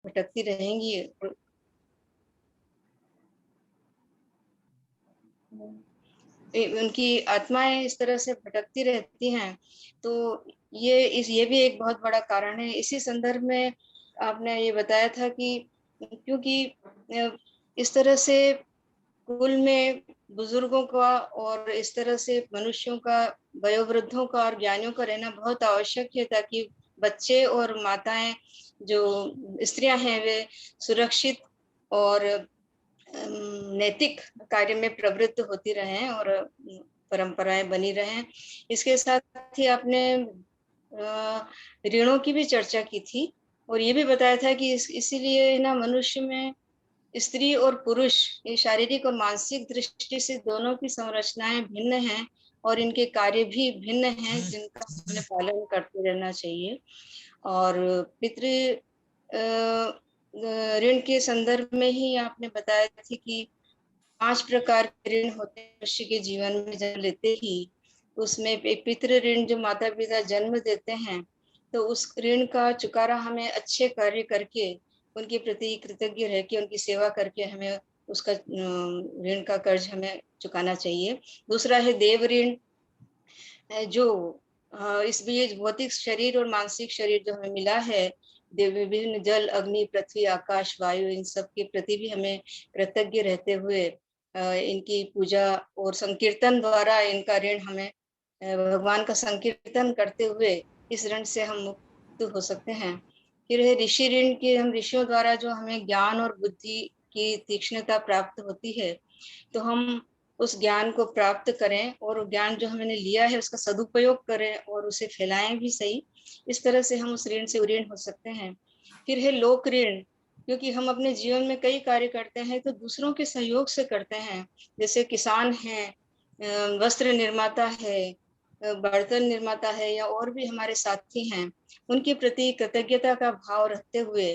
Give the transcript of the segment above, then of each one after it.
भटकती रहेंगी। उनकी आत्माएं इस तरह से भटकती रहती हैं। तो ये भी एक बहुत बड़ा कारण है। इसी संदर्भ में आपने ये बताया था कि क्योंकि इस तरह से कुल में बुजुर्गों का और इस तरह से मनुष्यों का, वयोवृद्धों का और ज्ञानियों का रहना बहुत आवश्यक है, ताकि बच्चे और माताएं, जो स्त्रियां हैं, वे सुरक्षित और नैतिक कार्य में प्रवृत्त होती रहें और परंपराएं बनी रहें। इसके साथ ही आपने ऋणों की भी चर्चा की थी और ये भी बताया था कि इसीलिए ना मनुष्य में स्त्री और पुरुष, ये शारीरिक और मानसिक दृष्टि से दोनों की संरचनाएं भिन्न हैं और इनके कार्य भी भिन्न हैं, जिनका हमें पालन करते रहना चाहिए। और पितृ ऋण के संदर्भ में ही आपने बताया थी कि 5 प्रकार के ऋण होते हैं मनुष्य के जीवन में जन्म लेते ही। उसमें एक पितृ ऋण, जो माता पिता जन्म देते हैं, तो उस ऋण का चुकारा हमें अच्छे कार्य करके, उनके प्रति कृतज्ञ रह के, उनकी सेवा करके हमें उसका ऋण का कर्ज हमें चुकाना चाहिए। दूसरा है देव ऋण, जो इस बीच भौतिक शरीर और मानसिक शरीर जो हमें मिला है, विभिन्न जल, अग्नि, पृथ्वी, आकाश, वायु, इन सब के प्रति भी हमें कृतज्ञ रहते हुए इनकी पूजा और संकीर्तन द्वारा इनका ऋण हमें, भगवान का संकीर्तन करते हुए इस ऋण से हम मुक्त हो सकते हैं। फिर है ऋषि ऋण, के हम ऋषियों द्वारा जो हमें ज्ञान और बुद्धि की तीक्ष्णता प्राप्त होती है, तो हम उस ज्ञान को प्राप्त करें और ज्ञान जो हमने लिया है उसका सदुपयोग करें और उसे फैलाएं भी सही। इस तरह से हम उस ऋण से ऋण हो सकते हैं। फिर है लोक ऋण, क्योंकि हम अपने जीवन में कई कार्य करते हैं तो दूसरों के सहयोग से करते हैं। जैसे किसान हैं, वस्त्र निर्माता है, बर्तन निर्माता है, या और भी हमारे साथी हैं, उनके प्रति कृतज्ञता का भाव रखते हुए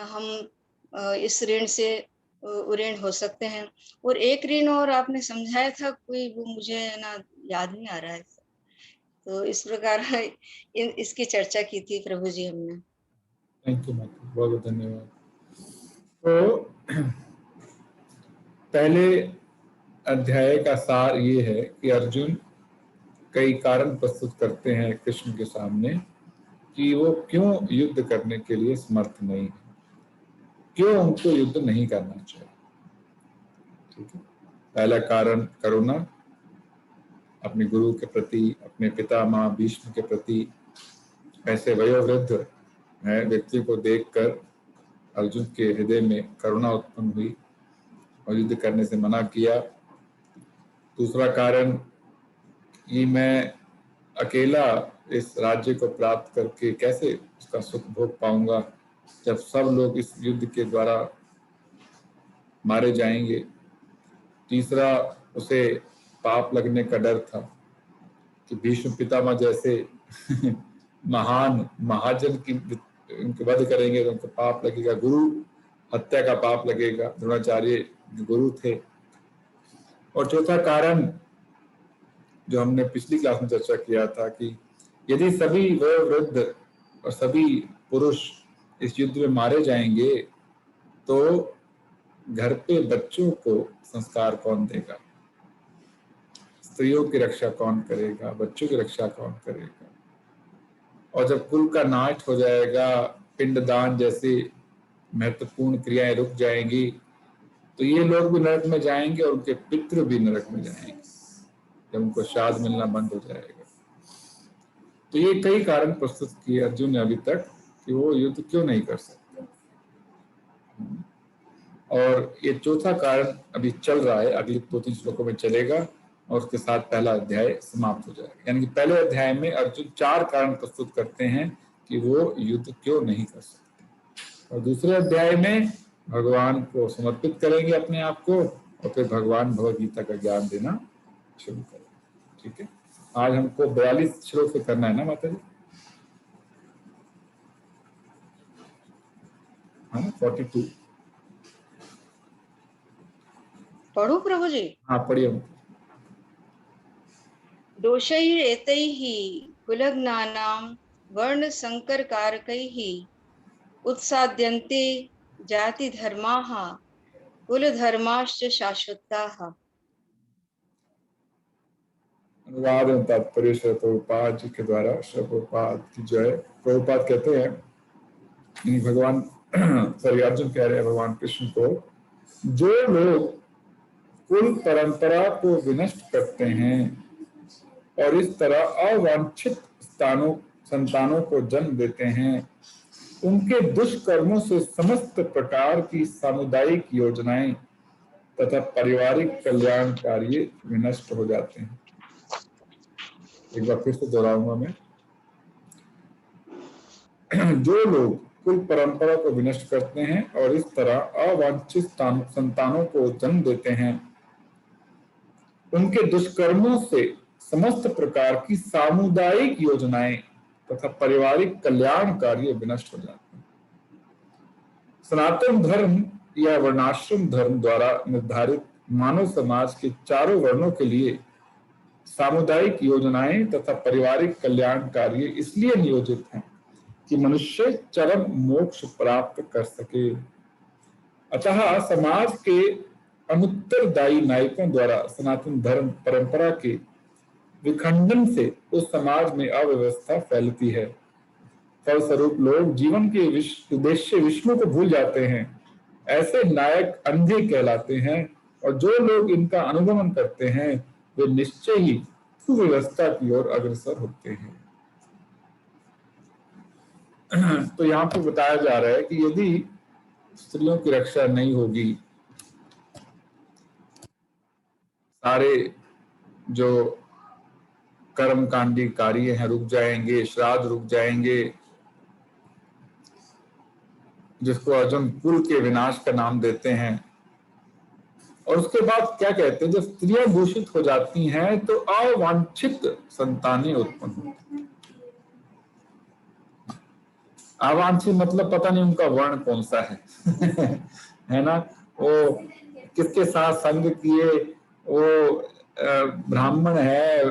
हम इस ऋण से ऋण हो सकते हैं। और एक ऋण और आपने समझाया था कोई, वो मुझे ना याद नहीं आ रहा है। तो इस प्रकार इसकी चर्चा की थी प्रभु जी हमने। थैंक यू माता, बहुत बहुत धन्यवाद। तो पहले अध्याय का सार ये है कि अर्जुन कई कारण प्रस्तुत करते हैं कृष्ण के सामने कि वो क्यों युद्ध करने के लिए समर्थ नहीं है, क्यों उनको युद्ध नहीं करना चाहिए। ठीक है, पहला कारण करुणा, अपने गुरु के प्रति, अपने पिता माँ भीष्म के प्रति। ऐसे वयोवृद्ध व्यक्ति को देखकर अर्जुन के हृदय में करुणा उत्पन्न हुई और युद्ध करने से मना किया। दूसरा कारण, ये मैं अकेला इस राज्य को प्राप्त करके कैसे उसका सुख भोग पाऊंगा जब सब लोग इस युद्ध के द्वारा मारे जाएंगे। तीसरा, उसे पाप लगने का डर था कि भीष्म पितामह जैसे महान महाजन की उनके वध करेंगे तो उनको पाप लगेगा, गुरु हत्या का पाप लगेगा, द्रोणाचार्य गुरु थे। और चौथा कारण जो हमने पिछली क्लास में चर्चा किया था कि यदि सभी वयोवृद्ध और सभी पुरुष इस युद्ध में मारे जाएंगे तो घर पे बच्चों को संस्कार कौन देगा, स्त्रियों की रक्षा कौन करेगा, बच्चों की रक्षा कौन करेगा। और जब कुल का नाश हो जाएगा, पिंडदान जैसी महत्वपूर्ण क्रियाएं रुक जाएंगी, तो ये लोग भी नरक में जाएंगे और उनके पितृ भी नरक में जाएंगे जब उनको श्राद्ध मिलना बंद हो जाएगा। तो ये कई कारण प्रस्तुत किए अर्जुन ने अभी तक कि वो युद्ध क्यों नहीं कर सकते। और ये चौथा कारण अभी चल रहा है, अगले 2-3 श्लोकों में चलेगा और उसके साथ पहला अध्याय समाप्त हो जाएगा। यानी कि पहले अध्याय में अर्जुन 4 कारण प्रस्तुत करते हैं कि वो युद्ध क्यों नहीं कर सकते, और दूसरे अध्याय में भगवान को समर्पित करेंगे अपने आप को और फिर भगवान भगवद गीता का ज्ञान देना शुरू करेंगे। ठीक है, आज हमको 42 श्लोक से करना है ना माता जी? हाँ, 42 पढ़ू प्रभु जी? हाँ, पढ़िए। दोषैरेतैः कुलज्ञानां वर्ण संकर कारकैः उत्साद्यन्ते जाति धर्माः कुल धर्माश्च शाश्वताः। अनुवाद एवं तात्पर्य श्री प्रभुपाद जी के द्वारा। श्री प्रभुपाद की जय। प्रभुपाद कहते हैं, भगवान सॉरी अर्जुन कह रहे हैं भगवान कृष्ण को, जो लोग कुल परंपरा को विनष्ट करते हैं और इस तरह अवांछित संतानों को जन्म देते हैं, उनके दुष्कर्मों से समस्त प्रकार की सामुदायिक योजनाएं तथा पारिवारिक कल्याण कार्य विनष्ट हो जाते हैं। एक बार फिर से दोहराऊंगा मैं। जो लोग कुल परंपरा को विनष्ट करते हैं और इस तरह अवांछित संतानों को जन्म देते हैं, उनके दुष्कर्मों से समस्त प्रकार की सामुदायिक योजनाएं तथा पारिवारिक कल्याण कार्य विनष्ट हो जाते हैं। सनातन धर्म या वर्णाश्रम धर्म द्वारा निर्धारित मानव समाज के चारों वर्णों के लिए सामुदायिक योजनाएं तथा पारिवारिक कल्याण कार्य इसलिए नियोजित हैं कि मनुष्य चरम मोक्ष प्राप्त कर सके। अतः समाज के अनुत्तरदायी नायकों द्वारा सनातन धर्म परंपरा के विखंडन से उस समाज में अव्यवस्था फैलती है। फलस्वरूप लोग जीवन के उद्देश्य विष्णु को भूल जाते हैं। ऐसे नायक अंधे कहलाते हैं और जो लोग इनका अनुगमन करते हैं वे निश्चय ही कुव्यवस्था की ओर अग्रसर होते हैं। तो यहाँ पे बताया जा रहा है कि यदि स्त्रियों की रक्षा नहीं होगी, सारे जो कर्मकांडी कार्य हैं रुक जाएंगे, श्राद्ध रुक जाएंगे, जिसको अर्जुन कुल के विनाश का नाम देते हैं। और उसके बाद क्या कहते हैं, जब स्त्रियां दूषित हो जाती हैं तो अवांछित संतानें उत्पन्न होती हैं। अवांछित मतलब पता नहीं उनका वर्ण कौन सा है है ना, वो किसके साथ संग किए, वो ब्राह्मण है,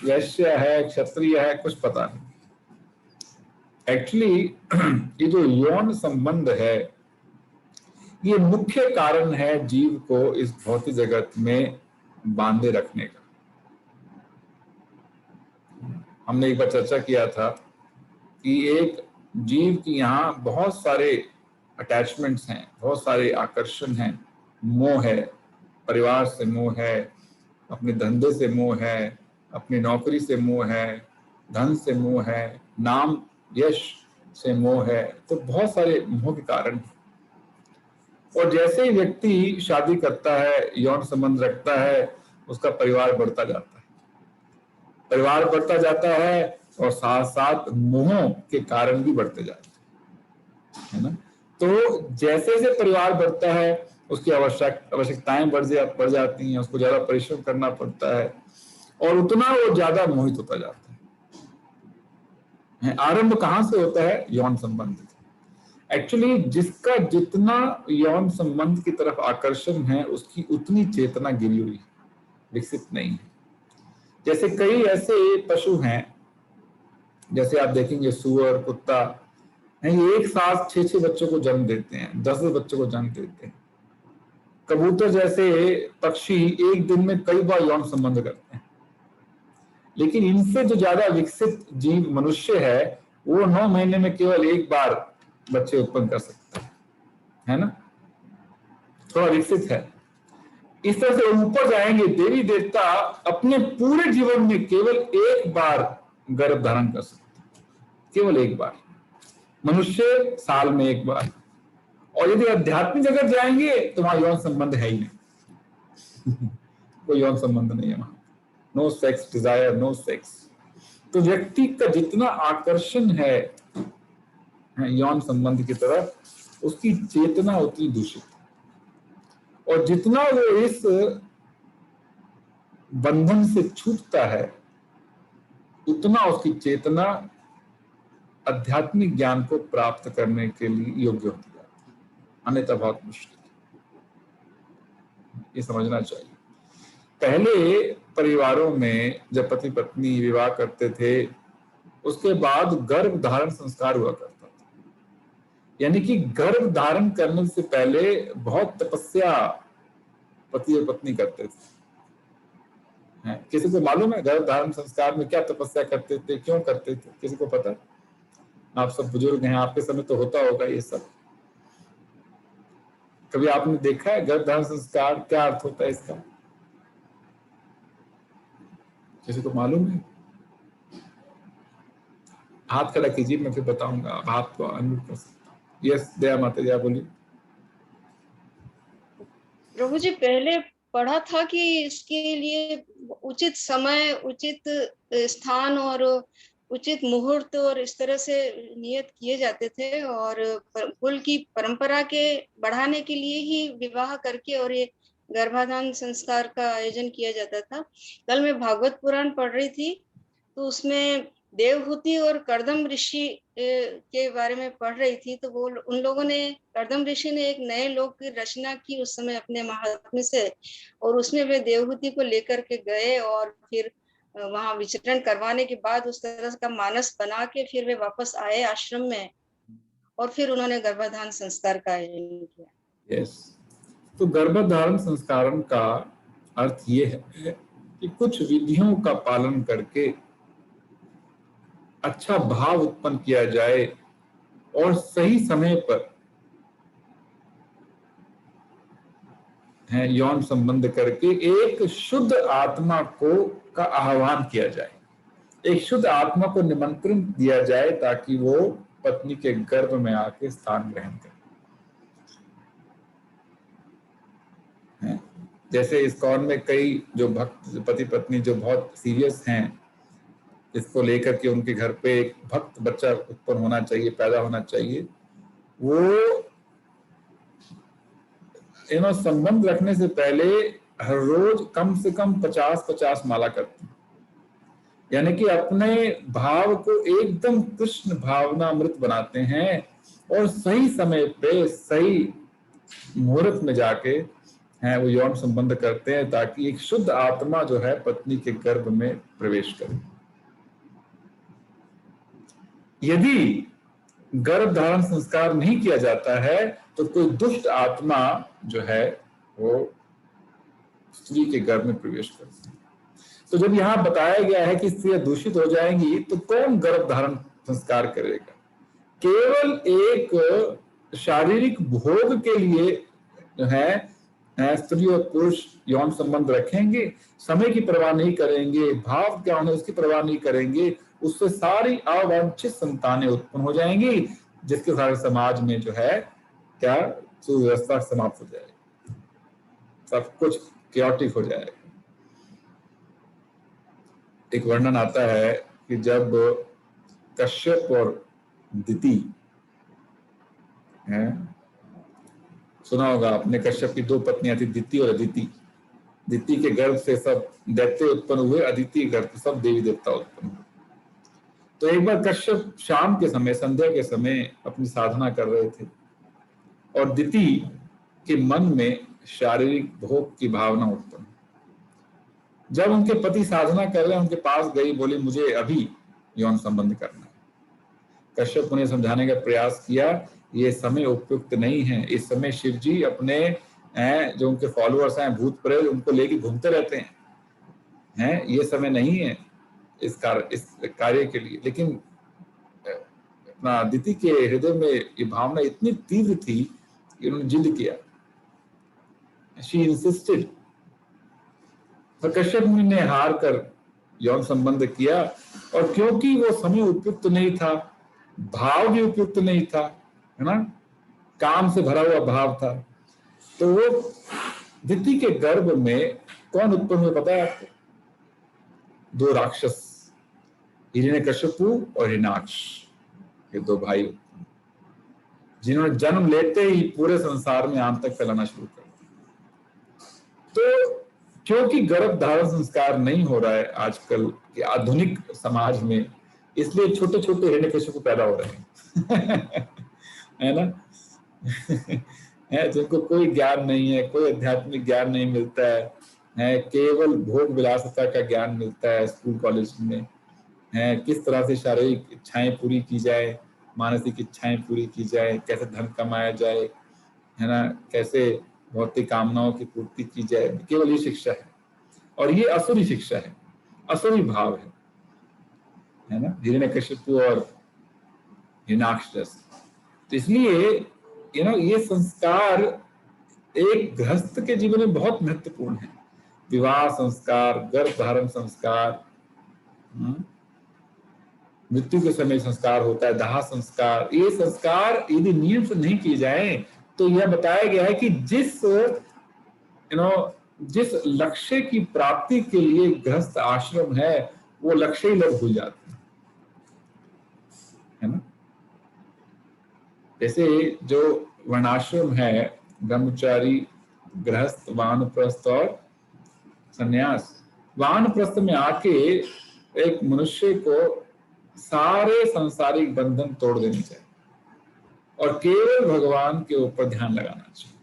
वैश्य है, क्षत्रिय है, कुछ पता नहीं। एक्चुअली ये जो यौन संबंध है ये मुख्य कारण है जीव को इस भौतिक जगत में बांधे रखने का। हमने एक बार चर्चा किया था कि एक जीव की यहाँ बहुत सारे अटैचमेंट्स हैं, बहुत सारे आकर्षण हैं, मोह है, परिवार से मोह है, अपने धंधे से मोह है, अपनी नौकरी से मोह है, धन से मोह है, नाम यश से मोह है, तो बहुत सारे मोह के कारण हैं। और जैसे ही व्यक्ति शादी करता है, यौन संबंध रखता है, उसका परिवार बढ़ता जाता है, परिवार बढ़ता जाता है और साथ साथ मोह के कारण भी बढ़ते जाते हैं, है ना। तो जैसे जैसे परिवार बढ़ता है उसकी आवश्यकताएं बढ़ जाती हैं, उसको ज्यादा परिश्रम करना पड़ता है और उतना वो ज्यादा मोहित होता जाता है। आरंभ कहाँ से होता है? यौन संबंध। एक्चुअली जिसका जितना यौन संबंध की तरफ आकर्षण है उसकी उतनी चेतना गिरी हुई है, विकसित नहीं है। जैसे कई ऐसे पशु हैं, जैसे आप देखेंगे सुअर, कुत्ता, ये एक साथ 6-6 बच्चों को जन्म देते हैं, 10 बच्चों को जन्म देते हैं। कबूतर जैसे पक्षी एक दिन में कई बार यौन संबंध करते हैं। लेकिन इनसे जो ज्यादा विकसित जीव मनुष्य है वो 9 महीने में केवल एक बार बच्चे उत्पन्न कर सकता है ना, थोड़ा विकसित है। इस तरह से ऊपर जाएंगे, देवी देवता अपने पूरे जीवन में केवल एक बार गर्भ धारण कर सकते हैं, केवल एक बार। मनुष्य साल में एक बार। और यदि आध्यात्मिक जगत जाएंगे तो वहां यौन संबंध है ही नहीं कोई यौन संबंध नहीं है वहां। No sex desire, no sex. तो व्यक्ति का जितना आकर्षण है यौन संबंध की तरफ, उसकी चेतना उतनी दूषित है। और जितना वो इस बंधन से छूटता है उतना उसकी चेतना आध्यात्मिक ज्ञान को प्राप्त करने के लिए योग्य होती है, अन्यथा बहुत मुश्किल। ये समझना चाहिए। पहले परिवारों में जब पति पत्नी विवाह करते थे उसके बाद गर्भ धारण संस्कार हुआ करता था। यानी कि गर्भ धारण करने से पहले बहुत तपस्या पति और पत्नी करते थे। किसी को मालूम है गर्भ धारण संस्कार में क्या तपस्या करते थे, क्यों करते थे? किसी को पता? आप सब बुजुर्ग हैं, आपके समय तो होता होगा ये सब। कभी आपने देखा है गर्भ धारण संस्कार क्या अर्थ होता है इसका? किसी को मालूम है? हाथ खड़ा कीजिए, मैं फिर बताऊंगा, आप हाथ को अनम्यूट कर सकते हैं। यस दया माता जी, आप बोलिए। प्रभु जी, पहले पढ़ा था कि इसके लिए उचित समय, उचित स्थान और उचित मुहूर्त और इस तरह से नियत किए जाते थे, और कुल की परंपरा के बढ़ाने के लिए ही विवाह करके और ये गर्भाधान संस्कार का आयोजन किया जाता था। कल मैं भागवत पुराण पढ़ रही थी, तो उसमें देवहूति और कर्दम ऋषि के बारे में पढ़ रही थी, तो वो उन लोगों ने, कर्दम ऋषि ने एक नए लोक की रचना की उस समय अपने महात्म्य से, और उसमें वे देवहूति को लेकर के गए और फिर वहां विचरण करवाने के बाद उस तरह का मानस बना के फिर वे वापस आए आश्रम में, और फिर उन्होंने गर्भाधान संस्कार का आयोजन किया। यस, तो गर्भधारण संस्कारण का अर्थ ये है कि कुछ विधियों का पालन करके अच्छा भाव उत्पन्न किया जाए और सही समय पर यौन संबंध करके एक शुद्ध आत्मा को का आह्वान किया जाए, एक शुद्ध आत्मा को निमंत्रण दिया जाए ताकि वो पत्नी के गर्भ में आके स्थान ग्रहण करे। जैसे इस्कॉन में कई जो भक्त पति पत्नी जो बहुत सीरियस हैं इसको लेकर के, उनके घर पे एक भक्त बच्चा उत्पन्न होना चाहिए, पैदा होना चाहिए, वो संबंध रखने से पहले हर रोज कम से कम 50-50 माला करते हैं, यानी कि अपने भाव को एकदम कृष्ण भावनामृत बनाते हैं और सही समय पे सही मुहूर्त में जाके वो यौन संबंध करते हैं ताकि एक शुद्ध आत्मा जो है पत्नी के गर्भ में प्रवेश करे। यदि गर्भ धारण संस्कार नहीं किया जाता है तो कोई दुष्ट आत्मा जो है वो स्त्री के गर्भ में प्रवेश करती है। तो जब यहाँ बताया गया है कि स्त्रियां दूषित हो जाएंगी तो कौन गर्भ धारण संस्कार करेगा? केवल एक शारीरिक भोग के लिए जो है स्त्री और पुरुष यौन संबंध रखेंगे, समय की परवाह नहीं करेंगे, भाव क्या होने उसकी परवाह नहीं करेंगे, उससे सारी अवांछित संतानें उत्पन्न हो जाएंगी, जिसके सारे समाज में जो है क्या सुव्यवस्था समाप्त हो जाएगी, सब कुछ क्योटिक हो जाएगा। एक वर्णन आता है कि जब कश्यप और दिति सुना होगा आपने, कश्यप की 2 पत्नियां थी, दिति और अदिति। दिति के गर्भ से सब दैत्य उत्पन्न हुए, अदिति के गर्भ से सब देवी देवता उत्पन्न हुए। तो एक बार कश्यप शाम के समय, संध्या के समय अपनी साधना कर रहे थे और दिति के मन में शारीरिक भोग की भावना उत्पन्न। जब उनके पति साधना कर रहे हैं उनके पास गई, बोली मुझे अभी यौन संबंध करना है। कश्यप उन्हें समझाने का प्रयास किया, ये समय उपयुक्त नहीं है, इस समय शिव जी अपने जो उनके फॉलोअर्स हैं भूत प्रेत उनको लेके घूमते रहते हैं, ये समय नहीं है इस कार्य के लिए। लेकिन अपना दिति के हृदय में ये भावना इतनी तीव्र थी कि उन्होंने जिद किया, शी इंसिस्टेड। तो कश्यप मुनि ने हार कर यौन संबंध किया, और क्योंकि वो समय उपयुक्त नहीं था, भाव भी उपयुक्त नहीं था, है ना, काम से भरा हुआ भाव था, तो वो दिति के गर्भ में कौन उत्पन्न हुए पता है आपको? 2 राक्षस, हिरण्यकश्यपु और हिरण्याक्ष, ये 2 भाई जिन्होंने जन्म लेते ही पूरे संसार में आम तक फैलाना शुरू कर दिया। तो क्योंकि गर्भ धारण संस्कार नहीं हो रहा है आजकल के आधुनिक समाज में, इसलिए छोटे छोटे हिरण्यकश्यप पैदा हो रहे हैं है ना है, जिनको कोई ज्ञान नहीं है, कोई आध्यात्मिक ज्ञान नहीं मिलता है, केवल भोग विलासता का ज्ञान मिलता है स्कूल कॉलेज में, है किस तरह से शारीरिक इच्छाएं पूरी की जाए, मानसिक इच्छाएं पूरी की जाए, कैसे धन कमाया जाए, है ना, कैसे भौतिक कामनाओं की पूर्ति की जाए, केवल ये शिक्षा है। और ये असुरी शिक्षा है, असुरी भाव है ना, हिरण्यकशिपु और हिरण्याक्ष। तो इसलिए ये संस्कार एक गृहस्थ के जीवन में बहुत महत्वपूर्ण है। विवाह संस्कार, गर्भ धारण संस्कार, मृत्यु के समय संस्कार होता है, दाह संस्कार। ये संस्कार यदि नियम से नहीं किए जाए तो यह बताया गया है कि जिस लक्ष्य की प्राप्ति के लिए गृहस्थ आश्रम है वो लक्ष्य ही लोग भूल जाते है ना। जैसे जो वर्णाश्रम है, ब्रह्मचारी, गृहस्थ, वानप्रस्थ और संन्यास। वानप्रस्थ में आके एक मनुष्य को सारे सांसारिक बंधन तोड़ देने चाहिए और केवल भगवान के ऊपर ध्यान लगाना चाहिए,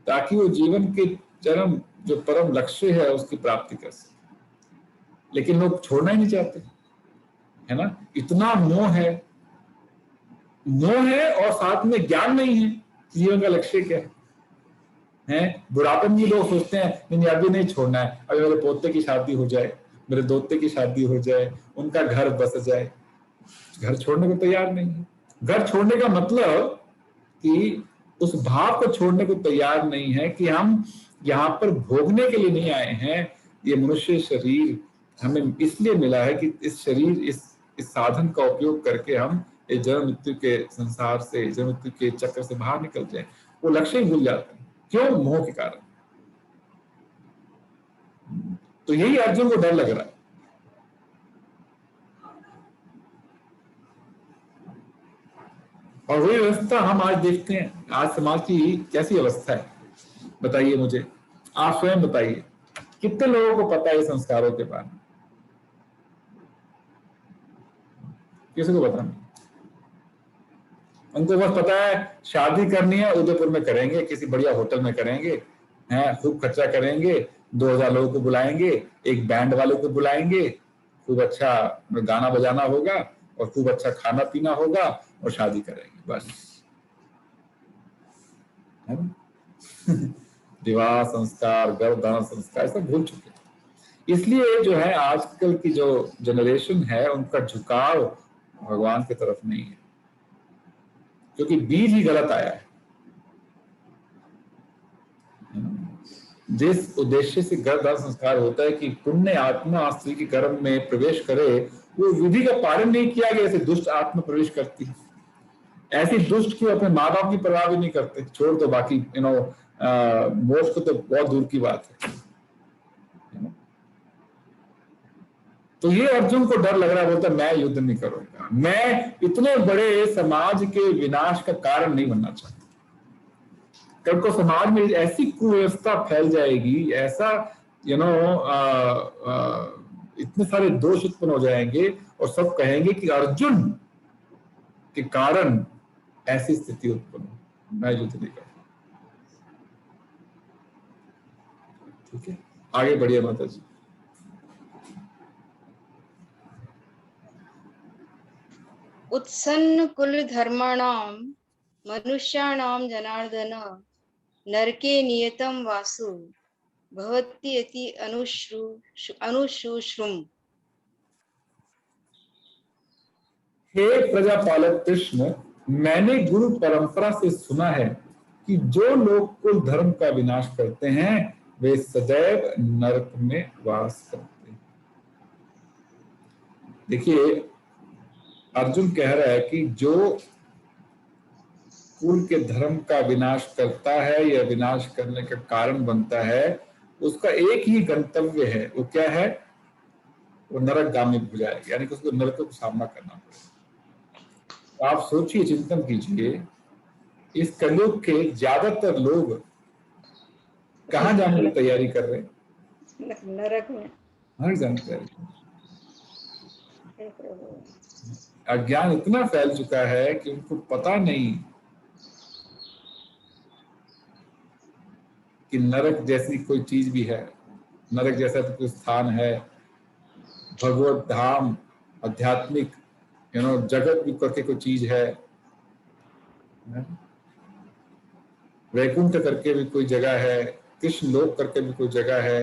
ताकि वो जीवन के चरम जो परम लक्ष्य है उसकी प्राप्ति कर सके। लेकिन लोग छोड़ना ही नहीं चाहते, है ना। इतना मोह है और साथ में ज्ञान नहीं है जीवन का लक्ष्य क्या है। बुढ़ापन में लोग सोचते हैं नहीं अभी नहीं छोड़ना है, अभी मेरे पोते की शादी हो जाए, मेरे दोते की शादी हो जाए, उनका घर बस जाए। घर छोड़ने को तैयार नहीं है। घर छोड़ने का मतलब कि उस भाव को छोड़ने को तैयार नहीं है कि हम यहाँ पर भोगने के लिए नहीं आए हैं। ये मनुष्य शरीर हमें इसलिए मिला है कि इस शरीर, इस साधन का उपयोग करके हम इस जन्म मृत्यु के संसार से, जन्म मृत्यु के चक्कर से बाहर निकल जाए। वो लक्ष्य ही भूल जाते हैं। क्यों? मोह के कारण। तो यही अर्जुन को डर लग रहा है। और वही व्यवस्था हम आज देखते हैं। आज समाज की कैसी अवस्था है बताइए मुझे, आप स्वयं बताइए, कितने लोगों को पता है संस्कारों के बारे में? किसी को पता नहीं। उनको बस पता है शादी करनी है, उदयपुर में करेंगे, किसी बढ़िया होटल में करेंगे, हैं, खूब खर्चा करेंगे, 2000 लोगों को बुलाएंगे, एक बैंड वालों को बुलाएंगे, खूब अच्छा गाना बजाना होगा और खूब अच्छा खाना पीना होगा और शादी करेंगे, बस, है ना। विवाह संस्कार, गर्भधारण संस्कार सब भूल चुके हैं। इसलिए जो है आजकल की जो जनरेशन है उनका झुकाव भगवान की तरफ नहीं है, क्योंकि बीज ही गलत आया है। जिस उद्देश्य से गर्भधारण संस्कार होता है कि पुण्य आत्मा स्त्री के गर्भ में प्रवेश करे, वो विधि का पालन नहीं किया गया, ऐसे दुष्ट आत्मा प्रवेश करती है। ऐसी दुष्ट की अपने माँ बाप की परवाह भी नहीं करते, छोड़ दो बाकी मोक्ष को तो बहुत दूर की बात है। तो ये अर्जुन को डर लग रहा है, बोलता मैं युद्ध नहीं करूंगा, मैं इतने बड़े समाज के विनाश का कारण नहीं बनना चाहता। कल को समाज में ऐसी कुव्यवस्था फैल जाएगी, ऐसा इतने सारे दोष उत्पन्न हो जाएंगे और सब कहेंगे कि अर्जुन के कारण ऐसी स्थिति उत्पन्न हो, मैं युद्ध नहीं करता। ठीक है, आगे बढ़िए माता जी। उत्सन्न कुल धर्माणाम मनुष्याणाम जनार्दन नरके नियतम वासु भवति अति अनुशुश्रुम। हे प्रजापालक कृष्ण, मैंने गुरु परंपरा से सुना है कि जो लोग कुल धर्म का विनाश करते हैं वे सदैव नरक में वास करते हैं। देखिए अर्जुन कह रहा है कि जो कुल के धर्म का विनाश करता है या विनाश करने का कारण बनता है, उसका एक ही गंतव्य है। वो क्या है? वो नरकगामी हो जाएगा, यानी कि उसको नरक का सामना करना पड़ेगा। आप सोचिए, चिंतन कीजिए, इस कलयुग के ज्यादातर लोग कहाँ जाने की तैयारी कर रहे हैं? नरक में। हर जाने की तैयारी। अज्ञान इतना फैल चुका है कि उनको पता नहीं कि नरक जैसी कोई चीज भी है, नरक जैसा तो कोई स्थान है, भगवत धाम, आध्यात्मिक जगत भी करके कोई चीज है, वैकुंठ करके भी कोई जगह है, कृष्ण लोक करके भी कोई जगह है।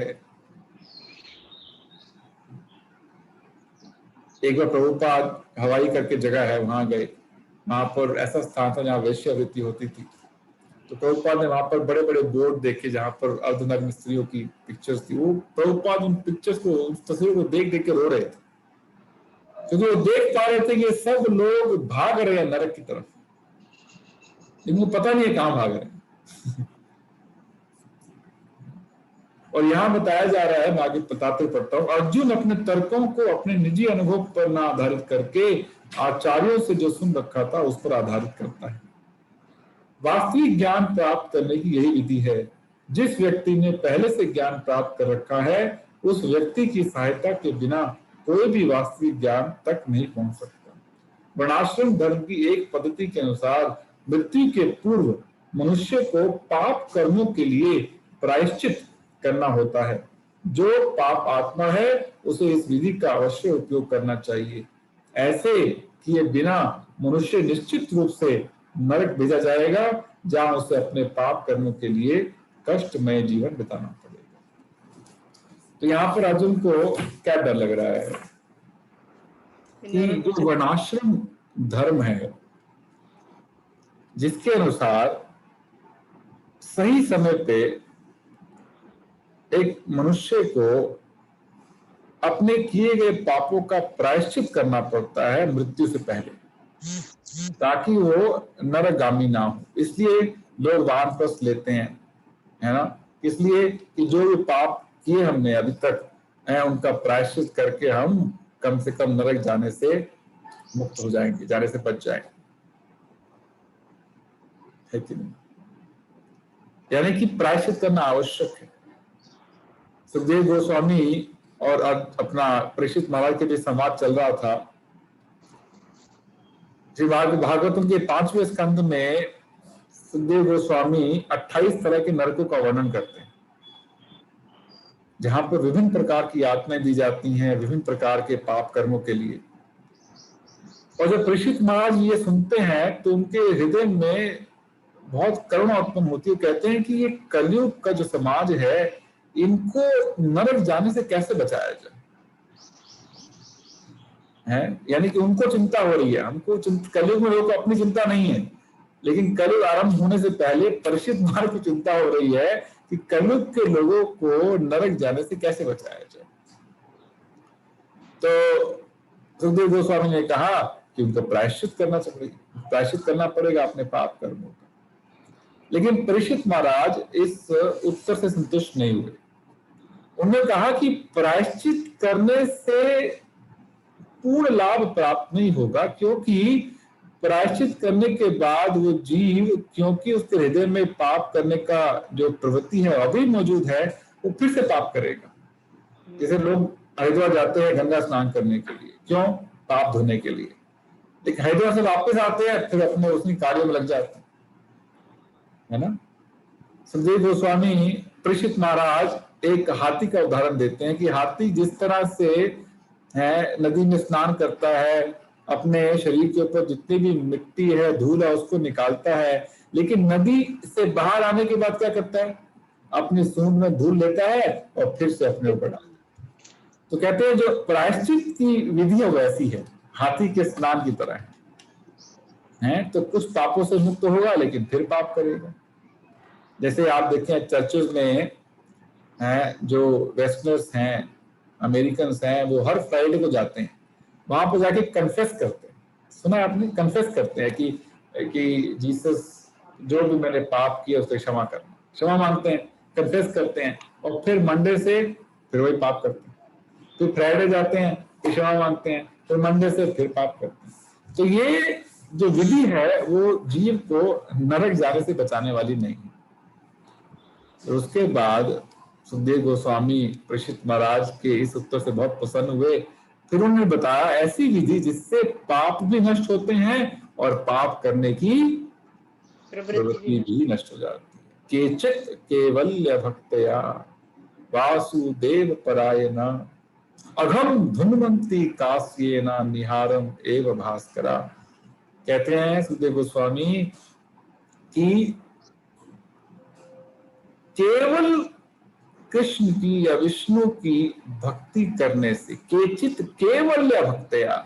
एक बार प्रभुपाद हवाई करके जगह है, वहां गए, वहां पर ऐसा स्थान था जहाँ वेश्यावृत्ति होती थी। तो प्रभुपाद ने वहां पर बड़े बड़े बोर्ड देखे जहां पर अर्धनग्न स्त्रियों की पिक्चर्स थी। वो प्रभुपाद उन पिक्चर्स को, उस तस्वीर को देख देख के रो रहे थे, क्योंकि वो देख पा रहे थे कि सब लोग भाग रहे हैं नरक की तरफ, लेकिन वो पता नहीं है कहां भाग रहे हैं। और यहाँ बताया जा रहा है, मैं आगे बताते पढ़ता हूँ, अर्जुन अपने तर्कों को अपने निजी अनुभव पर न आधारित करके आचार्यों से जो सुन रखा था उस पर आधारित करता है। वास्तविक ज्ञान प्राप्त करने की यही विधि है। जिस व्यक्ति ने पहले से ज्ञान प्राप्त कर रखा है, उस व्यक्ति की सहायता के बिना कोई भी वास्तविक ज्ञान तक नहीं पहुंच सकता। वर्णाश्रम धर्म की एक पद्धति के अनुसार मृत्यु के पूर्व मनुष्य को पाप कर्मों के लिए प्रायश्चित करना होता है। जो पाप आत्मा है उसे इस विधि का अवश्य उपयोग करना चाहिए। ऐसे किए बिना मनुष्य निश्चित रूप से नरक भेजा जाएगा, जहां उसे अपने पाप कर्मों के लिए कष्टमय जीवन बिताना पड़ेगा। तो यहाँ पर अर्जुन को क्या डर लग रहा है कि जो वर्णाश्रम धर्म है, जिसके अनुसार सही समय पे एक मनुष्य को अपने किए गए पापों का प्रायश्चित करना पड़ता है मृत्यु से पहले, ताकि वो नरगामी ना हो। इसलिए लोग वानप्रस्थ लेते हैं, है ना, इसलिए कि जो भी पाप किए हमने अभी तक है उनका प्रायश्चित करके हम कम से कम नरक जाने से मुक्त हो जाएंगे, जाने से बच जाएंगे, है कि नहीं? यानी कि प्रायश्चित करना आवश्यक है। सुखदेव गोस्वामी और अपना परीक्षित महाराज के बीच संवाद चल रहा था। श्रीमद् भागवतम के 5वें स्कंद में सुखदेव गोस्वामी 28 तरह के नरकों का वर्णन करते हैं, जहां पर विभिन्न प्रकार की यातनाएं दी जाती हैं विभिन्न प्रकार के पाप कर्मों के लिए। और जब परीक्षित महाराज ये सुनते हैं तो उनके हृदय में बहुत करुणा उत्पन्न होती है। कहते हैं कि ये कलयुग का जो समाज है, इनको नरक जाने से कैसे बचाया जाए, है, यानी कि उनको चिंता हो रही है। हमको कलयुग में लोगों को अपनी चिंता नहीं है, लेकिन कलयुग आरंभ होने से पहले परीक्षित महाराज को चिंता हो रही है कि कलयुग के लोगों को नरक जाने से कैसे बचाया जाए। तो सुखदेव गोस्वामी ने कहा कि उनको प्रायश्चित करना पड़ेगा अपने पाप कर्मों का। लेकिन परीक्षित महाराज इस उत्तर से संतुष्ट नहीं हुए। उन्होंने कहा कि प्रायश्चित करने से पूर्ण लाभ प्राप्त नहीं होगा, क्योंकि प्रायश्चित करने के बाद वो जीव, क्योंकि उसके हृदय में पाप करने का जो प्रवृत्ति है अभी मौजूद है, वो फिर से पाप करेगा। जैसे लोग हरिद्वार जाते हैं गंगा स्नान करने के लिए, क्यों? पाप धोने के लिए। लेकिन हरिद्वार से वापस आते हैं फिर अपने उसी कार्यों में लग जाते हैं, है ना। सुखदेव गोस्वामी परीक्षित महाराज एक हाथी का उदाहरण देते हैं कि हाथी जिस तरह से है नदी में स्नान करता है, अपने शरीर के ऊपर जितनी भी मिट्टी है, धूल है, उसको निकालता है, लेकिन नदी से बाहर आने के बाद क्या करता है? अपनी सूंड में धूल लेता है और फिर से अपने ऊपर डालता है। तो कहते हैं जो प्रायश्चित की विधि है वैसी है, हाथी के स्नान की तरह है। तो कुछ पापों से मुक्त होगा लेकिन फिर पाप करेगा। जैसे आप देखें चर्चेज में हैं, जो वेस्टर्नर्स हैं, अमेरिकन हैं, वो हर फ्राइडे को जाते हैं, वहां पर जाके कन्फेस करते हैं। सुना आपने? कन्फेस करते हैं कि जीसस जो भी मैंने पाप किया उससे क्षमा करना, क्षमा मांगते हैं, कन्फेस करते हैं, और फिर मंडे से फिर वही पाप करते हैं। फिर फ्राइडे जाते हैं, फिर क्षमा मांगते हैं, फिर मंडे से फिर पाप करते हैं। तो ये जो विधि है वो जीव को नरक जाने से बचाने वाली नहीं है। तो उसके बाद सुखदेव गोस्वामी परीक्षित महाराज के इस उत्तर से बहुत प्रसन्न हुए। फिर उन्होंने बताया ऐसी विधि जिससे पाप भी नष्ट होते हैं और पाप करने की प्रवृत्ति भी नष्ट हो जाती है। केचित् केवल्य भक्तया वासुदेव परायण अघम धुन्वंती कास्येना निहारम एव भास्करा। कहते हैं सुखदेव गोस्वामी कि केवल कृष्ण की या विष्णु की भक्ति करने से, केचित केवल्य भक्तया,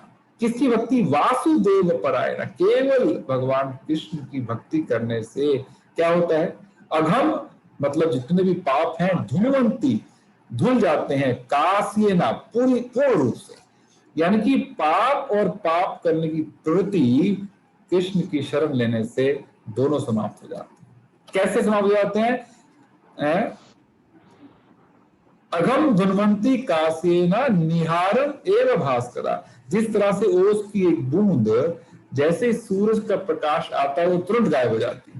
किसकी भक्ति? वासुदेव परायण, केवल भगवान कृष्ण की भक्ति करने से क्या होता है? अघम मतलब जितने भी पाप हैं, धुन्वंती धुल जाते हैं, कास्येना पूर्ण रूप से, यानी कि पाप और पाप करने की प्रवृत्ति कृष्ण की शरण लेने से दोनों समाप्त हो जाते हैं। कैसे समाप्त हो जाते हैं? अघम धुन्वंती कासेना निहारम एव भास्करा। जिस तरह से ओस की एक बूंद जैसे सूरज का प्रकाश आता है वो तुरंत गायब हो जाती है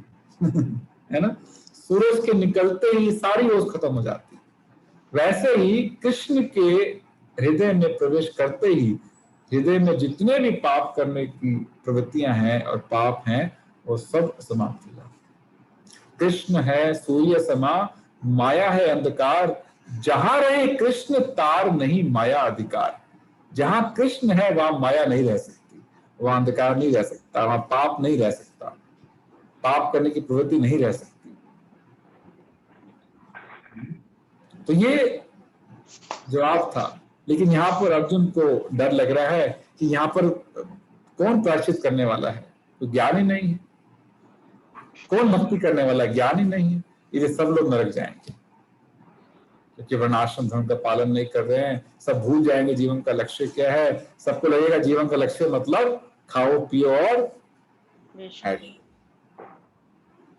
है ना? सूरज के निकलते ही सारी ओस खत्म हो जाती है। वैसे ही कृष्ण के हृदय में प्रवेश करते ही हृदय में जितने भी पाप करने की प्रवृत्तियां हैं और पाप हैं वो सब समाप्त हो जाते हैं। कृष्ण है सूर्य समा, माया है अंधकार, जहां रहे कृष्ण तार नहीं माया अधिकार। जहां कृष्ण है वहां माया नहीं रह सकती, वहां अंधकार नहीं रह सकता, वहां पाप नहीं रह सकता, पाप करने की प्रवृत्ति नहीं रह सकती। तो ये जवाब था। लेकिन यहाँ पर अर्जुन को डर लग रहा है कि यहाँ पर कौन प्रायश्चित करने वाला है? तो ज्ञान ही नहीं है। कौन भक्ति करने वाला है? ज्ञान ही नहीं है। ये सब लोग नरक जाएंगे क्योंकि वर्णाश्रम धर्म का पालन नहीं कर रहे हैं। सब भूल जाएंगे जीवन का लक्ष्य क्या है। सबको लगेगा जीवन का लक्ष्य मतलब खाओ पियो और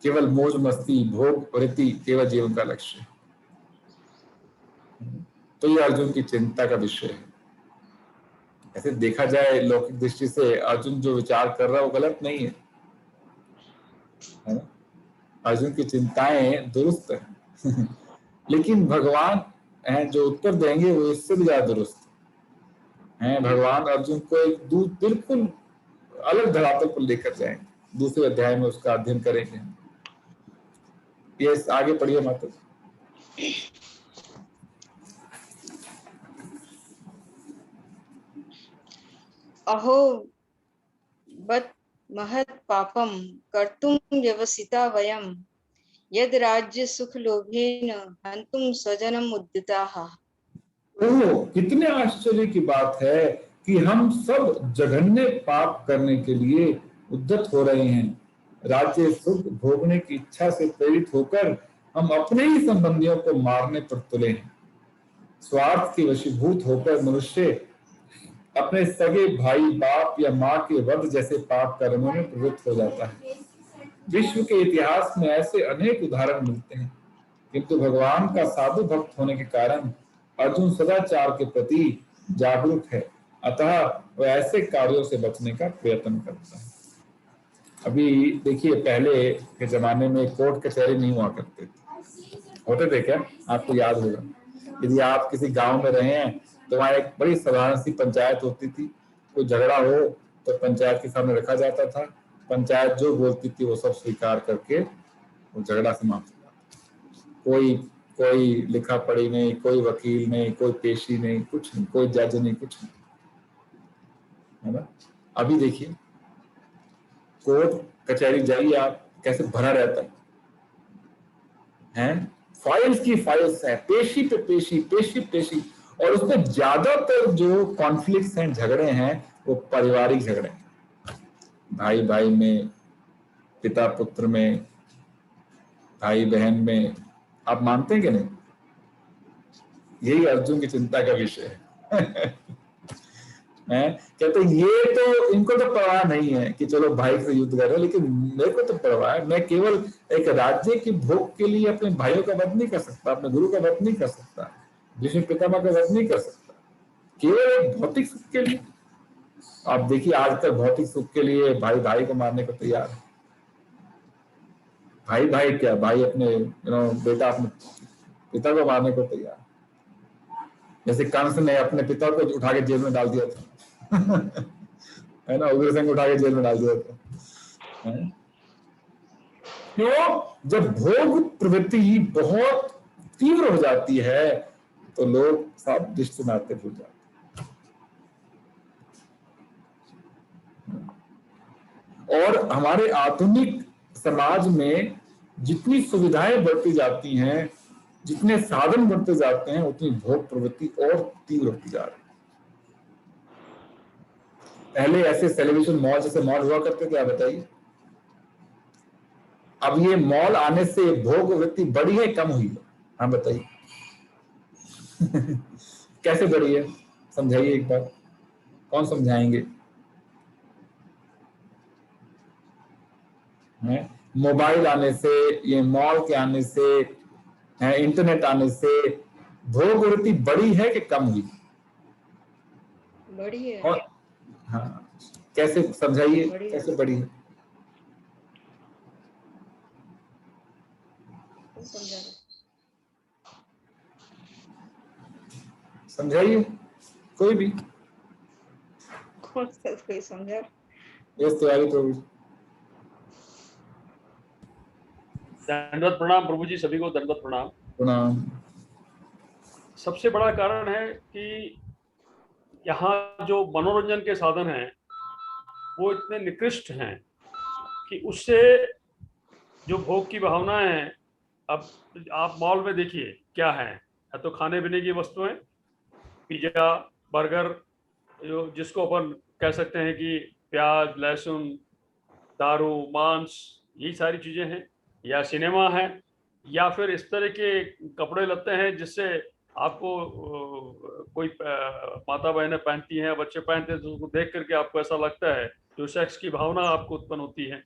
केवल मौज मस्ती भोग वृत्ति केवल जीवन का लक्ष्य। तो ये अर्जुन की चिंता का विषय है। ऐसे देखा जाए लौकिक दृष्टि से अर्जुन जो विचार कर रहा है वो गलत नहीं है, है ना? अर्जुन की चिंताएं दुरुस्त है लेकिन भगवान हैं जो उत्तर देंगे वो इससे भी ज्यादा दुरुस्त हैं। भगवान अर्जुन को एक बिल्कुल अलग धरातल पर लेकर जाएंगे। दूसरे अध्याय में उसका अध्ययन करेंगे। ये आगे पढ़िए माता। अहो बत महत् पापम कर्तुम व्यवसिता वयम यद राज्य सुख लोभेन हंतुम स्वजनम उद्यताः। ओह, कितने आश्चर्य की बात है कि हम सब जघन्य पाप करने के लिए उद्यत हो रहे हैं। राज्य सुख भोगने की इच्छा से प्रेरित होकर हम अपने ही संबंधियों को मारने पर तुले हैं। स्वार्थ के वशीभूत होकर मनुष्य अपने सगे भाई बाप या माँ के वध जैसे पाप कर्मों में प्रवृत्त हो जाता है। विश्व के इतिहास में ऐसे अनेक उदाहरण मिलते हैं, किंतु भगवान का साधु भक्त होने के कारण अर्जुन सदाचार के प्रति जागरूक है, अतः वह ऐसे कार्यों से बचने का प्रयत्न करता है। अभी देखिए, पहले के जमाने में कोर्ट कचहरी नहीं हुआ करते थे, होते थे क्या? आपको याद होगा, यदि आप किसी गांव में रहे हैं तो वहाँ एक बड़ी साधारण सी पंचायत होती थी। कोई झगड़ा हो तो पंचायत के सामने रखा जाता था। पंचायत जो बोलती थी वो सब स्वीकार करके वो झगड़ा समाप्त हो जाता। कोई लिखा पढ़ी नहीं, कोई वकील नहीं, कोई पेशी नहीं, कुछ नहीं, कोई जज नहीं, कुछ नहीं, है ना? अभी देखिए कोर्ट कचहरी जाइए आप, कैसे भरा रहता है? फाइल्स की फाइल्स है, पेशी पे पेशी, पेशी पेशी, और उसमें ज्यादातर जो कॉन्फ्लिक्ट्स हैं, झगड़े हैं, वो पारिवारिक झगड़े हैं, भाई भाई में, पिता पुत्र में, भाई बहन में। आप मानते हैं कि नहीं? यही अर्जुन की चिंता का विषय है कहते ये तो इनको तो परवाह नहीं है कि चलो भाई से युद्ध कर रहे, लेकिन मेरे को तो परवाह है। मैं केवल एक राज्य की भोग के लिए अपने भाइयों का वध नहीं कर सकता, अपने गुरु का वध नहीं कर सकता, भीष्म पितामह का वध नहीं कर सकता, केवल एक भौतिक सुख के लिए। आप देखिए आजकल भौतिक सुख के लिए भाई भाई को मारने को तैयार है। भाई भाई क्या, भाई अपने बेटा अपने पिता को मारने को तैयार। जैसे कंस ने अपने पिता को उठा के जेल में डाल दिया था है ना, उग्रसेन को उठा के जेल में डाल दिया था। क्यों? जब भोग प्रवृत्ति बहुत तीव्र हो जाती है तो लोग सब रिश्ते नाते भूल जाते। और हमारे आधुनिक समाज में जितनी सुविधाएं बढ़ती जाती हैं, जितने साधन बढ़ते जाते हैं, उतनी भोग प्रवृत्ति और तीव्र होती जा रही है। पहले ऐसे सेलिब्रेशन मॉल जैसे मॉल हुआ करते थे, आप बताइए। अब ये मॉल आने से भोग प्रवृत्ति बढ़ी है कम हुई है? हाँ बताइए। कैसे बढ़ी है, समझाइए एक बार, कौन समझाएंगे? मोबाइल आने से, ये मॉल के आने से, इंटरनेट आने से भोग प्रवृत्ति बढ़ी है कि कम हुई? बढ़ी है। और हाँ, कैसे समझाइए, कैसे बढ़ी है? समझाइए कोई भी। कौन सा कोई समझा? यस तिवारी प्रभु। दंडवत प्रणाम प्रभु जी, सभी को दंडवत प्रणाम। प्रणाम। सबसे बड़ा कारण है कि यहाँ जो मनोरंजन के साधन हैं वो इतने निकृष्ट हैं कि उससे जो भोग की भावना है, अब आप मॉल में देखिए क्या है, या तो खाने पीने की वस्तुएं, पिज्जा, बर्गर, जिसको अपन कह सकते हैं कि प्याज, लहसुन, दारू, मांस, यही सारी चीजें हैं, या सिनेमा है, या फिर इस तरह के कपड़े लगते हैं जिससे आपको कोई माता बहनें पहनती हैं, बच्चे पहनते हैं, तो उसको देख करके आपको ऐसा लगता है, जो सेक्स की भावना आपको उत्पन्न होती है।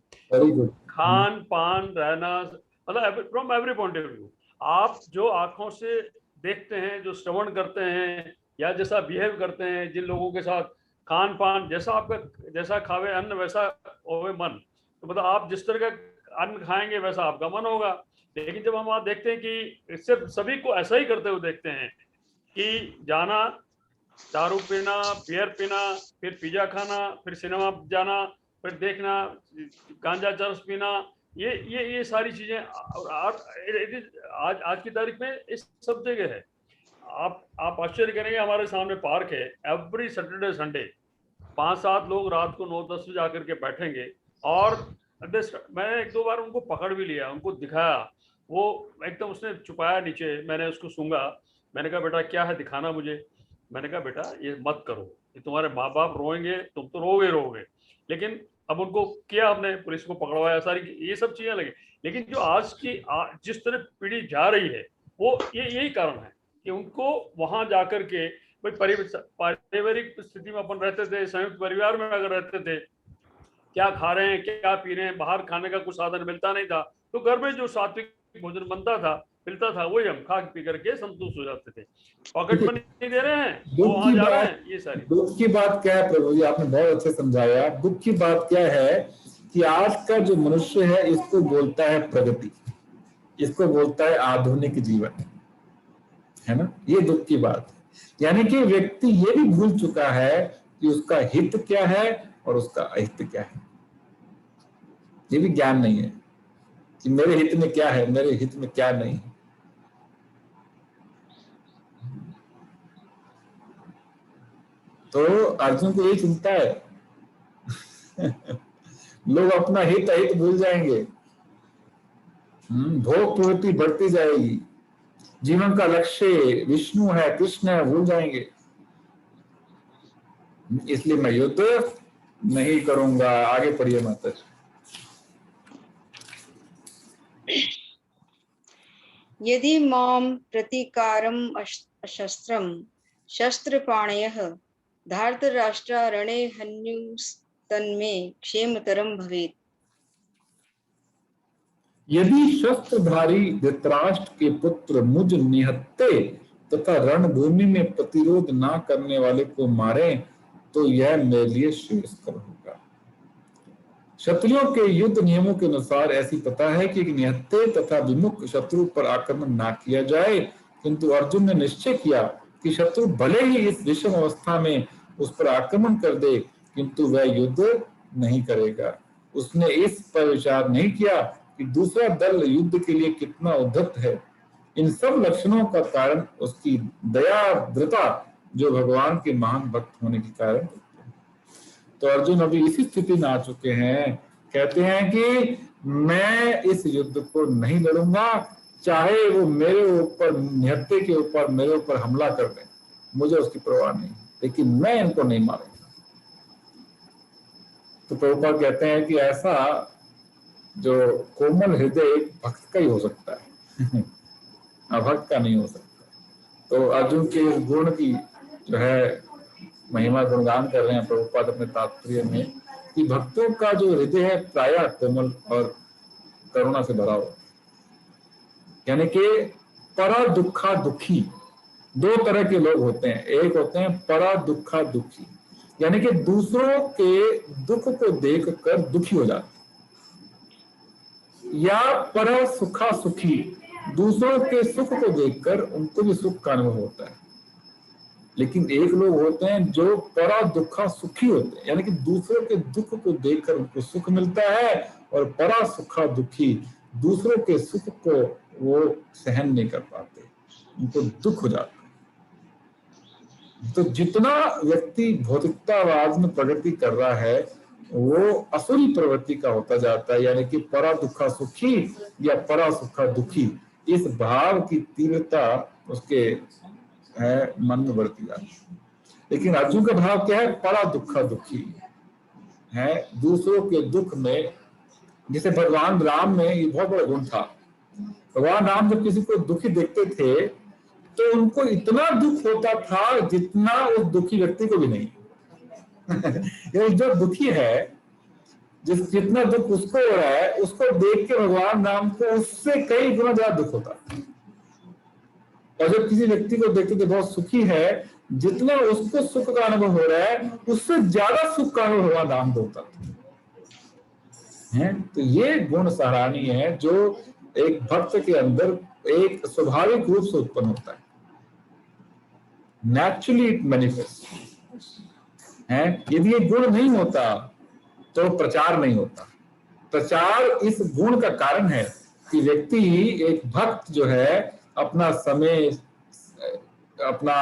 खान पान रहना, मतलब from every point of view, आप जो आंखों से देखते हैं, जो श्रवण करते हैं, या जैसा बिहेव करते हैं, जिन लोगों के साथ खान पान, जैसा आपका, जैसा खावे अन्न वैसा होवे मन, तो मतलब आप जिस तरह का अन्न खाएंगे वैसा आपका मन होगा। लेकिन जब हम वहां देखते हैं कि सिर्फ सभी को ऐसा ही करते हुए देखते हैं कि जाना, दारू पीना, बियर पीना, फिर पिज्जा खाना, फिर सिनेमा जाना, फिर देखना, गांजा चरस पीना, ये सारी चीजें आज की तारीख में इस सब जगह है। आप आश्चर्य करेंगे, हमारे सामने पार्क है, एवरी सैटरडे संडे 5-7 लोग रात को 9-10 बजे आकर के बैठेंगे, और मैंने 1-2 बार उनको पकड़ भी लिया, उनको दिखाया, वो एकदम उसने छुपाया नीचे, मैंने उसको सूंघा, मैंने कहा बेटा क्या है, दिखाना मुझे। मैंने कहा बेटा ये मत करो, ये तुम्हारे माँ बाप रोएंगे, तुम तो रोगे। लेकिन अब उनको किया, हमने पुलिस को पकड़वाया, सारी ये सब चीजें लगी। लेकिन जो आज की जिस तरह पीढ़ी जा रही है, वो यही कारण है कि उनको वहां जाकर के, पारिवारिक स्थिति में अपन रहते थे, संयुक्त परिवार में अगर रहते थे, क्या खा रहे हैं, क्या पी रहे हैं, बाहर खाने का कुछ साधन मिलता नहीं था, तो घर में जो सात्विक भोजन बनता था, मिलता था, वही हम खा पी करके संतुष्ट हो जाते थे। पॉकेट मनी नहीं दे रहे हैं, वो वहां जा रहे हैं। ये सारी दुख की बात क्या है प्रभु जी, आपने बहुत अच्छे समझाया। दुख की बात क्या है कि आज का जो मनुष्य है, इसको बोलता है प्रगति, इसको बोलता है आधुनिक जीवन, है ना। ये दुख की बात है। यानी कि व्यक्ति ये भी भूल चुका है कि उसका हित क्या है और उसका अहित क्या है। ये भी ज्ञान नहीं है कि मेरे हित में क्या है, मेरे हित में क्या नहीं है। तो अर्जुन को यही चिंता है। लोग अपना हित अहित भूल जाएंगे, भोग प्रवृत्ति बढ़ती जाएगी, जीवन का लक्ष्य विष्णु है, कृष्ण है, भूल जाएंगे। इसलिए मैं युद्ध नहीं करूंगा। आगे पढ़िए माता जी। यदि माम प्रतिकारम शस्त्रम शस्त्रपाणयः धार्तराष्ट्रारणे हन्युस्तन्मे क्षेमतरम भवेत्। यदि शस्त्रधारी धृतराष्ट्र के पुत्र मुझ निहत्ते तथा रणभूमि में प्रतिरोध ना करने वाले को मारे तो यह मेरे लिए श्रेयस्कर होगा। शत्रुओं के युद्ध नियमों के अनुसार ऐसी पता है कि निहत्ते तथा विमुख शत्रु पर आक्रमण ना किया जाए, किंतु अर्जुन ने निश्चय किया कि शत्रु भले ही इस विषम अवस्था में उस पर आक्रमण कर दे, किंतु वह युद्ध नहीं करेगा। उसने इस पर विचार नहीं किया कि दूसरा दल युद्ध के लिए कितना उद्धत है इन सब लक्षणों का कारण उसकी दयाद्रता, जो भगवान के महान भक्त होने के कारण। तो अर्जुन अभी इसी स्थिति में आ चुके हैं, कहते हैं कि मैं इस युद्ध को नहीं लड़ूंगा, चाहे वो मेरे ऊपर, निहत्थे के ऊपर मेरे ऊपर हमला कर दें, मुझे उसकी परवाह नहीं, लेकिन मैं इनको नहीं मारूंगा। तो प्रभुपाद कहते हैं कि ऐसा जो कोमल हृदय भक्त का ही हो सकता है अभक्त का नहीं हो सकता। तो अर्जुन के इस गुण की जो है महिमा गुणगान कर रहे हैं प्रभुपाद अपने तात्पर्य में, कि भक्तों का जो हृदय है प्रायः कोमल और करुणा से भरा हो, यानी कि परा दुखा दुखी। दो तरह के लोग होते हैं, एक होते हैं परा दुखा दुखी, यानी कि दूसरों के दुख को देखकर दुखी हो जाते, या परा सुखा सुखी, दूसरों के सुख को देखकर उनको भी सुख का अनुभव होता है। लेकिन एक लोग होते हैं जो परा दुखा सुखी होते हैं, यानी कि दूसरों के दुख को देखकर उनको सुख मिलता है, और परा सुखा दुखी, दूसरों के सुख को वो सहन नहीं कर पाते, उनको दुख हो जाता है। तो जितना व्यक्ति भौतिकतावाद में प्रगति कर रहा है वो असुरी प्रवृत्ति का होता जाता है, यानी कि परा दुखा सुखी या परा सुखा दुखी, इस भाव की तीव्रता उसके है मन में बढ़ती जाती है। लेकिन अर्जुन का भाव क्या है? परा दुखा दुखी है, दूसरों के दुख में। जैसे भगवान राम में ये बहुत बड़ा गुण था, भगवान राम जब किसी को दुखी देखते थे तो उनको इतना दुख होता था जितना उस दुखी व्यक्ति को भी नहीं ये जो दुखी है, जितना दुख उसको हो रहा है, उसको देख के भगवान राम को उससे कई गुना ज्यादा दुख होता। और जब किसी व्यक्ति को देखते थे बहुत सुखी है, जितना उसको सुख का अनुभव हो रहा है उससे ज्यादा सुख का अनुभव भगवान राम को होता है। तो ये गुण सराहनीय है जो एक भक्त के अंदर एक स्वाभाविक रूप से उत्पन्न होता है, नेचुरली इट मैनिफेस्ट है। यदि ये गुण नहीं होता तो प्रचार नहीं होता। प्रचार इस गुण का कारण है कि व्यक्ति, एक भक्त जो है, अपना समय, अपना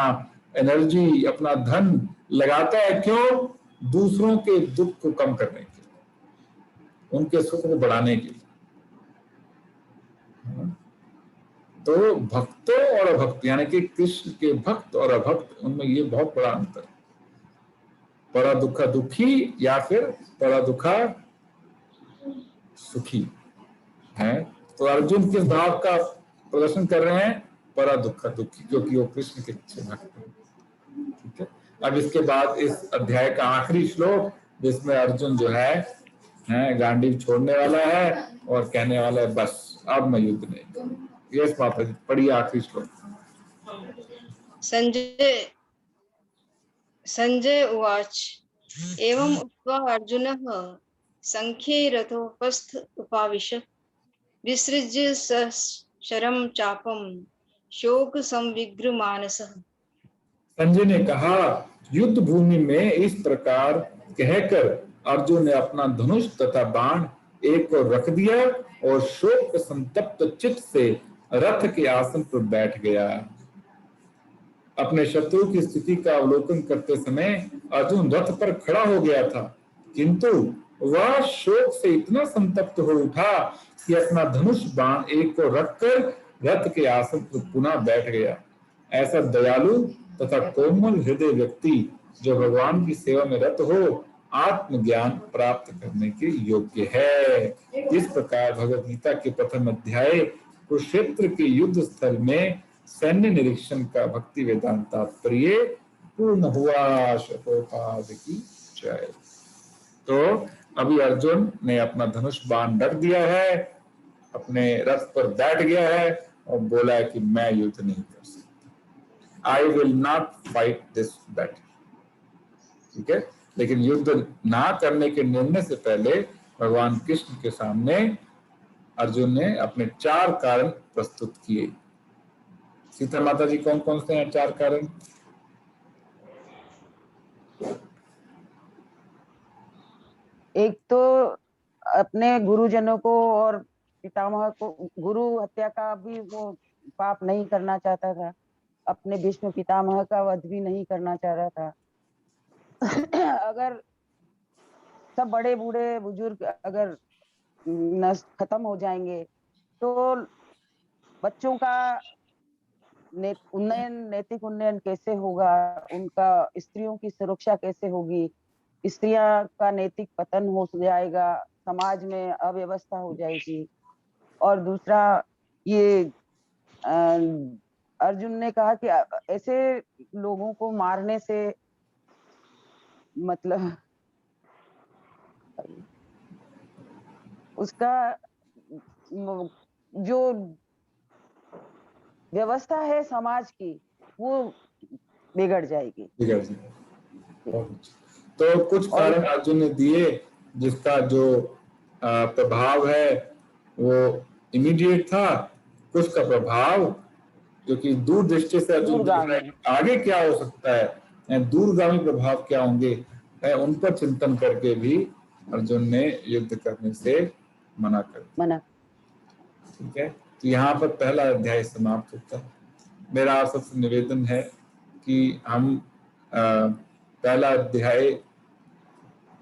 एनर्जी, अपना धन लगाता है, क्यों? दूसरों के दुख को कम करने के लिए, उनके सुख को बढ़ाने के लिए। तो भक्तों और अभक्त, यानी कि कृष्ण के भक्त और अभक्त, उनमें ये बहुत बड़ा अंतर है। परा दुखा दुखी या फिर परा दुखा सुखी है। तो अर्जुन किस भाव का प्रदर्शन कर रहे हैं? परा दुखा दुखी, क्योंकि वो कृष्ण के अच्छे भक्त हैं। ठीक है। अब इसके बाद इस अध्याय का आखिरी श्लोक, जिसमें अर्जुन जो है गांडीव छोड़ने वाला है और कहने वाला है बस अब मैं युद्ध नहीं करूंगा। यस माता जी, पढ़िए आखिरी श्लोक। संजय उवाच एवं उक्त्वा अर्जुनः संख्ये रथोपस्थ उपाविशत् विसृज्य शरं चापं शोक संविग्र मानसः। संजय ने कहा, युद्ध भूमि में इस प्रकार कहकर अर्जुन ने अपना धनुष तथा बाण एक और रख दिया और शोक संतप्त चित्त से रथ के आसन पर बैठ गया। अपने शत्रु की स्थिति का अवलोकन करते समय अर्जुन रथ पर खड़ा हो गया था, किंतु वह शोक से इतना संतप्त हो उठा कि अपना धनुष बाण एक को रखकर रथ के आसन पर पुनः बैठ गया। ऐसा दयालु तथा कोमल हृदय व्यक्ति जो भगवान की सेवा में रत हो, आत्मज्ञान प्राप्त करने के योग्य है। इस प्रकार भगवद गीता के प्रथम अध्याय कुरुक्षेत्र के युद्ध स्थल में सैन्य निरीक्षण का भक्ति वेदांत तात्पर्य पूर्ण हुआ। शतोपाद की जय। तो अभी अर्जुन ने अपना धनुष बाण रख दिया है, अपने रथ पर बैठ गया है और बोला है कि मैं युद्ध नहीं कर सकता, I will not fight this battle. ठीक है। लेकिन युद्ध ना करने के निर्णय से पहले भगवान कृष्ण के सामने अर्जुन ने अपने 4 कारण प्रस्तुत किए। सीता माता जी, कौन कौन से हैं 4 कारण? एक तो अपने गुरुजनों को और पितामह को, गुरु हत्या का भी वो पाप नहीं करना चाहता था, अपने भीष्म पितामह का वध भी नहीं करना चाह रहा था। अगर सब बड़े बूढ़े बुजुर्ग अगर खत्म हो जाएंगे तो बच्चों का नैतिक उन्नयन कैसे होगा, उनका स्त्रियों की सुरक्षा कैसे होगी, स्त्रियां का नैतिक पतन हो जाएगा, समाज में अव्यवस्था हो जाएगी। और दूसरा ये अर्जुन ने कहा कि ऐसे लोगों को मारने से मतलब उसका जो व्यवस्था है समाज की वो बिगड़ जाएगी। बिगड़ जाएगी। तो कुछ कारण अर्जुन ने दिए जिसका जो प्रभाव है वो इमीडिएट था, कुछ का प्रभाव जो कि दूर दृष्टि से अर्जुन देख रहे हैं आगे क्या हो सकता है, दूरगामी प्रभाव क्या होंगे, उन पर चिंतन करके भी अर्जुन ने युद्ध करने से मना कर दिया। ठीक है, तो यहाँ पर पहला अध्याय समाप्त होता है। मेरा आप सबसे निवेदन है कि हम पहला अध्याय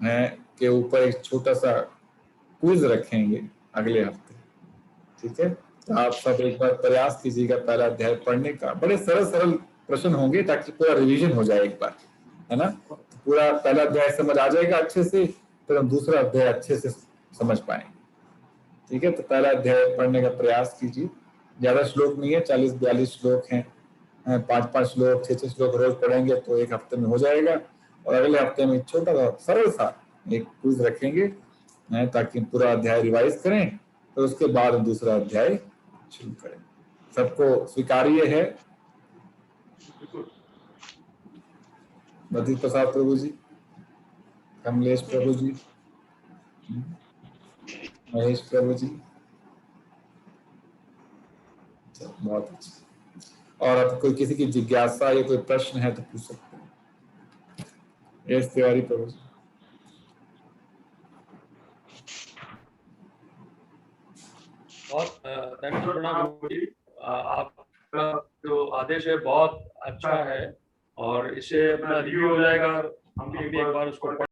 के ऊपर एक छोटा सा क्विज रखेंगे अगले हफ्ते। ठीक है, तो आप सब एक बार प्रयास कीजिएगा पहला अध्याय पढ़ने का। बड़े सरल सरल प्रश्न होंगे ताकि पूरा रिवीजन हो जाए एक बार, है ना। तो पूरा पहला अध्याय समझ आ जाएगा अच्छे से, फिर हम दूसरा अध्याय अच्छे से समझ पाएंगे। ठीक है, तो पहला अध्याय पढ़ने का प्रयास कीजिए। ज्यादा श्लोक नहीं है, 40-42 श्लोक हैं, 5-5 श्लोक 6-6 श्लोक रोज पढ़ेंगे तो एक हफ्ते में हो जाएगा। और अगले हफ्ते में छोटा सा सरल सा एक क्विज रखेंगे ताकि पूरा अध्याय रिवाइज करें, तो उसके बाद दूसरा अध्याय शुरू करें। सबको स्वीकार्य है? बद्री प्रसाद प्रभु जी, कमलेश प्रभु जी, महेश प्रभु जी, बहुत अच्छा। और अब कोई किसी की जिज्ञासा या कोई प्रश्न है तो पूछ सकते हैं। यस तिवारी प्रभु जी। बहुत आपका जो आदेश है बहुत अच्छा है और इससे अपना रिव्यू हो जाएगा, हम भी एक बार उसको